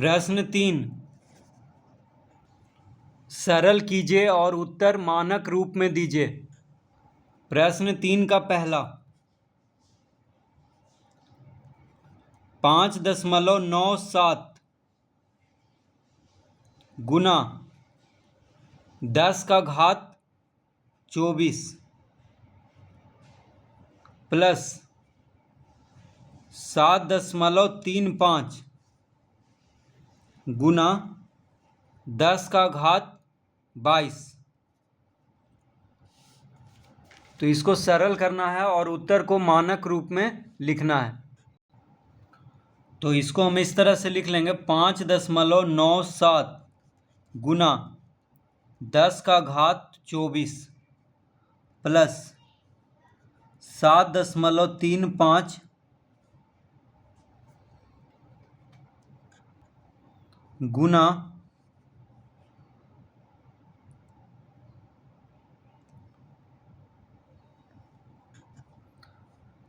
प्रश्न 3, सरल कीजिए और उत्तर मानक रूप में दीजिए। प्रश्न 3 का पहला, 5.97 गुना 10⁻24 प्लस 7.35 गुना 10⁻22। तो इसको सरल करना है और उत्तर को मानक रूप में लिखना है। तो इसको हम इस तरह से लिख लेंगे, 5.97 गुना 10⁻24 प्लस 7.35 गुना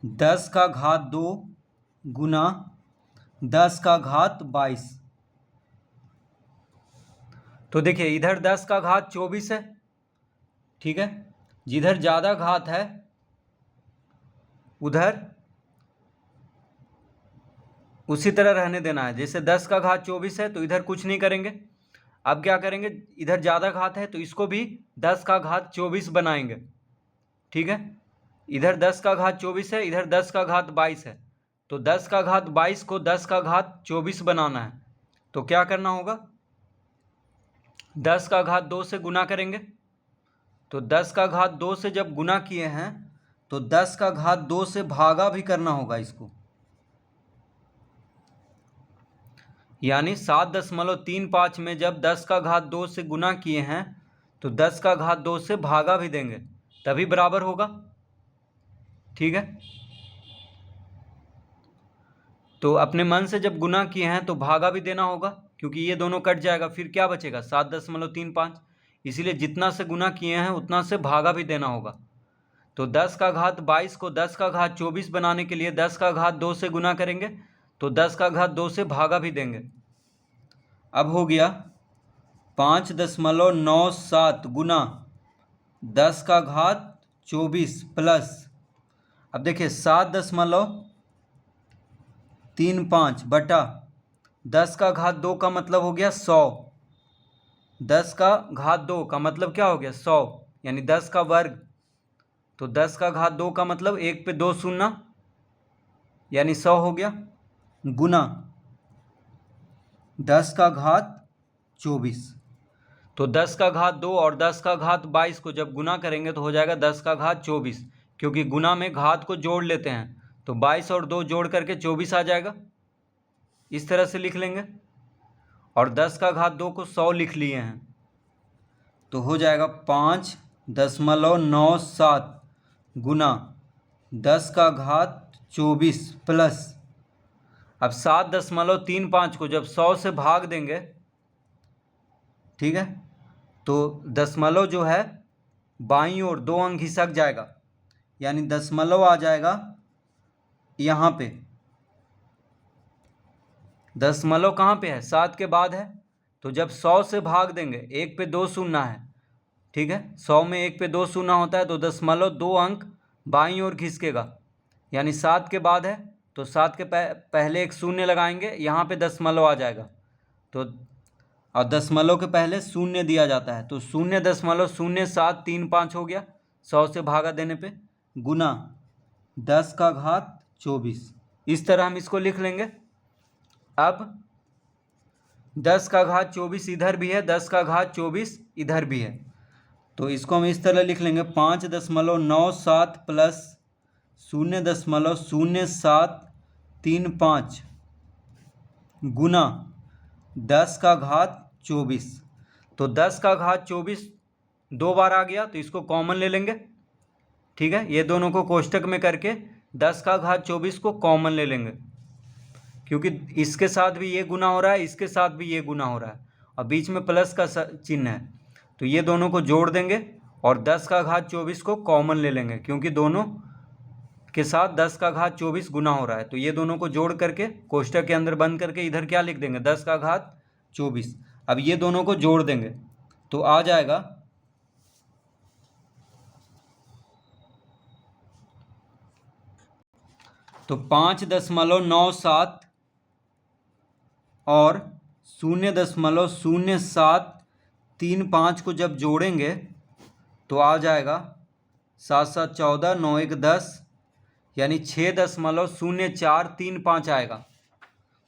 10⁻2 गुना 10⁻22। तो देखिए इधर 10⁻24 है, ठीक है। जिधर ज़्यादा घात है उधर उसी तरह रहने देना है। जैसे 10⁻24 है तो इधर कुछ नहीं करेंगे। अब क्या करेंगे, इधर ज़्यादा घात है तो इसको भी 10⁻24 बनाएंगे, ठीक है। इधर 10⁻24 है, इधर 10⁻22 है, तो 10⁻22 को 10⁻24 बनाना है। तो क्या करना होगा, 10⁻2 से गुना करेंगे। तो 10⁻2 से जब गुना किए हैं तो 10⁻2 से भागा भी करना होगा इसको, यानी 7.35 में जब 10⁻2 से गुना किए हैं तो 10⁻2 से भागा भी देंगे, तभी बराबर होगा, ठीक है। तो अपने मन से जब गुना किए हैं तो भागा भी देना होगा, क्योंकि ये दोनों कट जाएगा, फिर क्या बचेगा 7.35। इसीलिए जितना से गुना किए हैं उतना से भागा भी देना होगा। तो 10⁻22 को 10⁻24 बनाने के लिए 10⁻2 से गुना करेंगे, तो 10⁻2 से भागा भी देंगे। अब हो गया 5.97 गुना 10⁻24 प्लस, अब देखिए 7.35 बटा 10⁻2 का मतलब हो गया 100। 10⁻2 का मतलब क्या हो गया 100, यानी 10 का वर्ग। तो 10⁻2 का मतलब 1 पे 2 शून्य, यानी 100 हो गया, गुना 10⁻24। तो 10⁻2 और 10⁻22 को जब गुना करेंगे तो हो जाएगा 10⁻24, क्योंकि गुना में घात को जोड़ लेते हैं, तो 22 और 2 जोड़ करके 24 आ जाएगा। इस तरह से लिख लेंगे, और 10⁻2 को 100 लिख लिए हैं, तो हो जाएगा 5.97 गुना 10⁻24 प्लस, अब 7.35 को जब 100 से भाग देंगे, ठीक है, तो दशमलव जो है बाईं ओर 2 अंक खिसक जाएगा, यानी दशमलव आ जाएगा यहाँ पे। दशमलव कहाँ पे है, 7 के बाद है। तो जब 100 से भाग देंगे, 1 पे 2 शून्य है, ठीक है, 100 में 1 पे 2 शून्य होता है, तो दशमलव 2 अंक बाईं ओर खिसकेगा, यानी 7 के बाद है, तो 7 के पहले एक शून्य लगाएंगे, यहाँ पे दशमलव आ जाएगा। तो और दशमलव के पहले शून्य दिया जाता है, तो 0.0735 हो गया 100 से भागा देने पे, गुना 10⁻24। इस तरह हम इसको लिख लेंगे। अब 10⁻24 इधर भी है, 10⁻24 इधर भी है, तो इसको हम इस तरह लिख लेंगे, 5.97 प्लस 0.0735 गुना 10⁻24। तो 10⁻24 दो बार आ गया, तो इसको कॉमन ले लेंगे, ठीक है। ये दोनों को कोष्टक में करके 10⁻24 को कॉमन ले लेंगे, क्योंकि इसके साथ भी ये गुना हो रहा है, इसके साथ भी ये गुना हो रहा है, और बीच में प्लस का चिन्ह है, तो ये दोनों को जोड़ देंगे और 10⁻24 को कॉमन ले लेंगे, क्योंकि दोनों के साथ 10 का घात 24 गुना हो रहा है, तो ये दोनों को जोड़ करके कोष्टक के अंदर बंद करके इधर क्या लिख देंगे, 10 का घात 24। अब ये दोनों को जोड़ देंगे तो आ जाएगा तो 5.97 और 0.0735 को जब जोड़ेंगे तो आ जाएगा 7 7 14 9 1 10, यानी 6.0435 आएगा।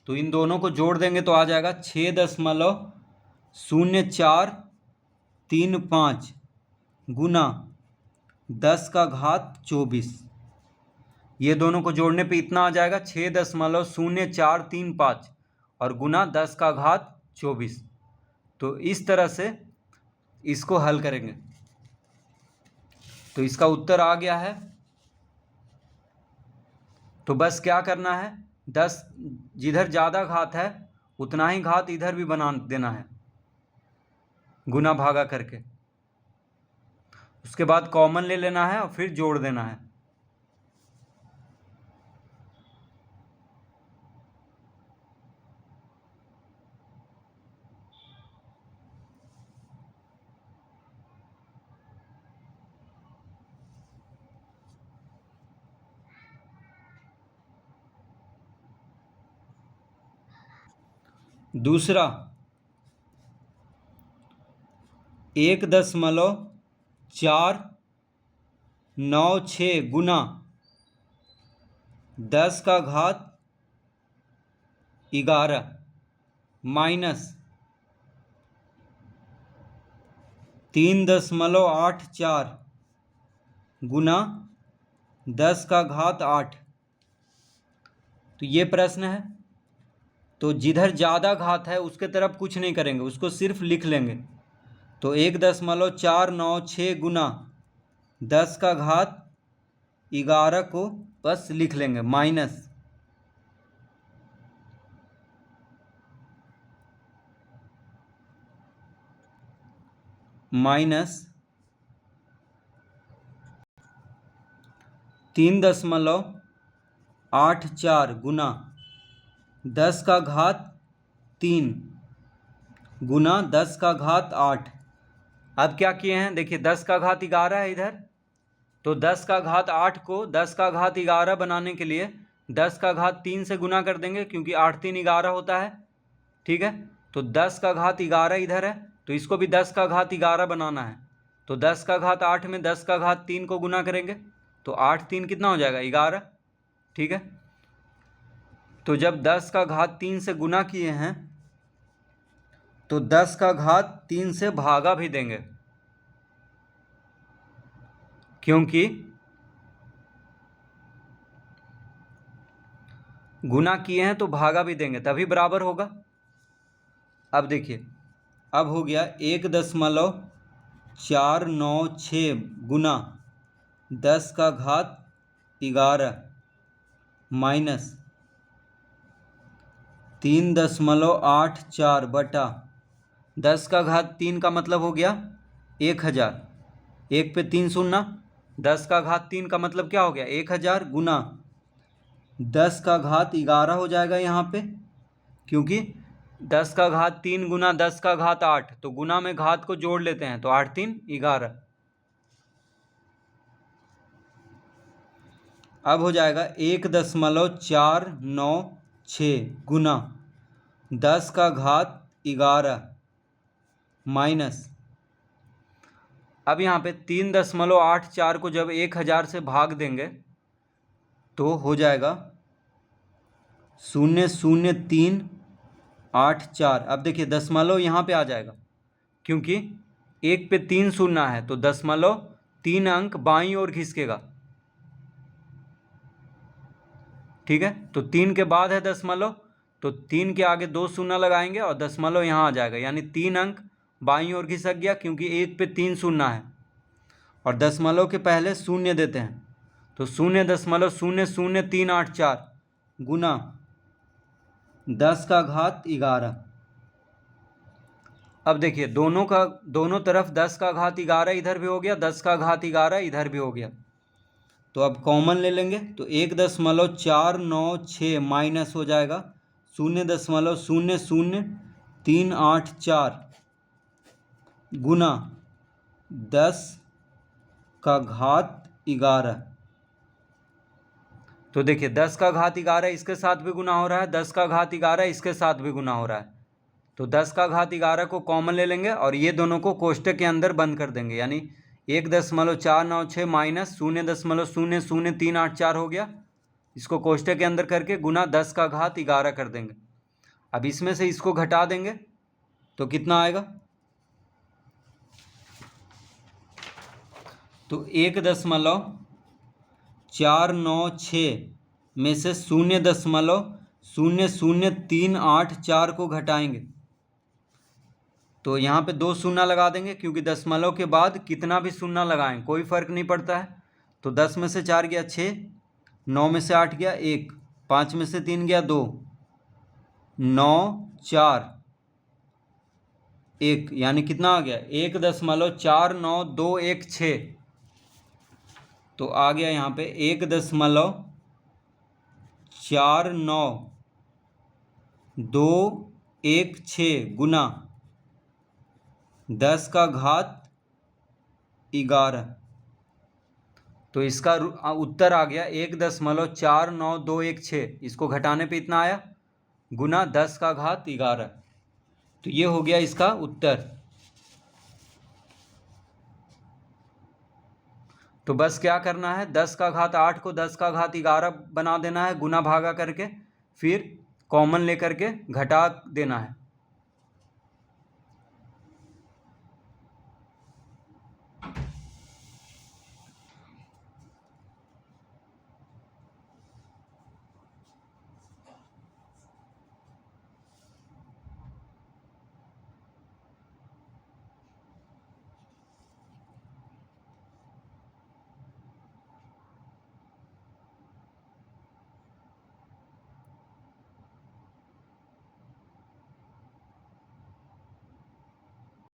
तो इन दोनों को जोड़ देंगे तो आ जाएगा 6.0435 गुना 10 का घात 24। ये दोनों को जोड़ने पे इतना आ जाएगा 6.0435 और गुना 10 का घात 24। तो इस तरह से इसको हल करेंगे तो इसका उत्तर आ गया है। तो बस क्या करना है, 10 जिधर ज़्यादा घात है उतना ही घात इधर भी बना देना है गुना भागा करके, उसके बाद कॉमन ले लेना है और फिर जोड़ देना है। दूसरा 1.496 गुना 10 का घात 11 माइनस 3.84 गुना 10 का घात 8। तो ये प्रश्न है, तो जिधर ज़्यादा घात है उसके तरफ कुछ नहीं करेंगे, उसको सिर्फ लिख लेंगे। तो 1.496 गुना 10 का घात 11 को बस लिख लेंगे माइनस 3.84 गुना 10 का घात 3 गुना 10 का घात 8। अब क्या किए हैं, देखिए 10 का घात 11 है इधर, तो 10 का घात 8 को 10 का घात 11 बनाने के लिए 10 का घात 3 से गुना कर देंगे, क्योंकि 8 3 11 होता है, ठीक है। तो 10 का घात 11 इधर है, तो इसको भी 10 का घात 11 बनाना है। तो 10 का घात 8 में 10 का घात 3 को गुना करेंगे तो 8 3 कितना हो जाएगा, 11, ठीक है। तो जब 10 का घात 3 से गुना किए हैं तो 10 का घात 3 से भागा भी देंगे, क्योंकि गुना किए हैं तो भागा भी देंगे तभी बराबर होगा। अब देखिए, अब हो गया 1.496 गुना 10 का घात 11 माइनस 3.84 बटा 10 का घात 3 का मतलब हो गया 1000, 1 पे 3 शून्य, 10 का घात 3 का मतलब क्या हो गया 1000 गुना 10 का घात 11 हो जाएगा यहाँ पे, क्योंकि 10 का घात 3 गुना 10 का घात 8, तो गुना में घात को जोड़ लेते हैं तो 8 3 11। अब हो जाएगा 1.496 गुना 10 का घात 11 माइनस, अब यहाँ पे 3.84 को जब 1000 से भाग देंगे तो हो जाएगा 0.0384। अब देखिए दशमलव यहाँ पे आ जाएगा, क्योंकि 1 पे 3 शून्य है, तो दशमलव 3 अंक बाईं ओर खिसकेगा, ठीक है। तो 3 के बाद है दशमलव, तो 3 के आगे 2 शून्य लगाएंगे और दशमलव यहाँ आ जाएगा, यानी 3 अंक बाईं ओर खिसक गया, क्योंकि 1 पे 3 शून्य है और दशमलव के पहले शून्य देते हैं, तो 0.00384 गुना 10 का घात 11। अब देखिए दोनों तरफ 10 का घात 11 इधर भी हो गया, 10 का घात 11 इधर भी हो गया, तो अब कॉमन ले लेंगे तो 1.496 माइनस हो जाएगा 0.00384 गुना 10 का घात 11। तो देखिए 10 का घात 11 इसके साथ भी गुना हो रहा है, 10 का घात 11 इसके साथ भी गुना हो रहा है। तो 10 का घात 11 को कॉमन ले लेंगे और ये दोनों को कोष्टक के अंदर बंद कर देंगे, यानी 1.496 माइनस 0.00384 हो गया। इसको कोष्टक के अंदर करके गुना 10 का घात 11 कर देंगे। अब इसमें से इसको घटा देंगे तो कितना आएगा, तो 1.496 में से 0.00384 को घटाएंगे तो यहाँ पे 2 शून्य लगा देंगे, क्योंकि दशमलव के बाद कितना भी शून्य लगाएं कोई फर्क नहीं पड़ता है। तो 10 में से 4 गया 6, 9 में से 8 गया 1, 5 में से 3 गया 2, 9 4 1, यानी कितना आ गया 1.49216। तो आ गया यहाँ पे 1.49216 गुना 10 का घात 11। तो इसका उत्तर आ गया 1.49216। इसको घटाने पे इतना आया गुना 10 का घात 11। तो ये हो गया इसका उत्तर। तो बस क्या करना है, 10 का घात 8 को 10 का घात 11 बना देना है गुना भागा करके, फिर कॉमन लेकर के घटा देना है।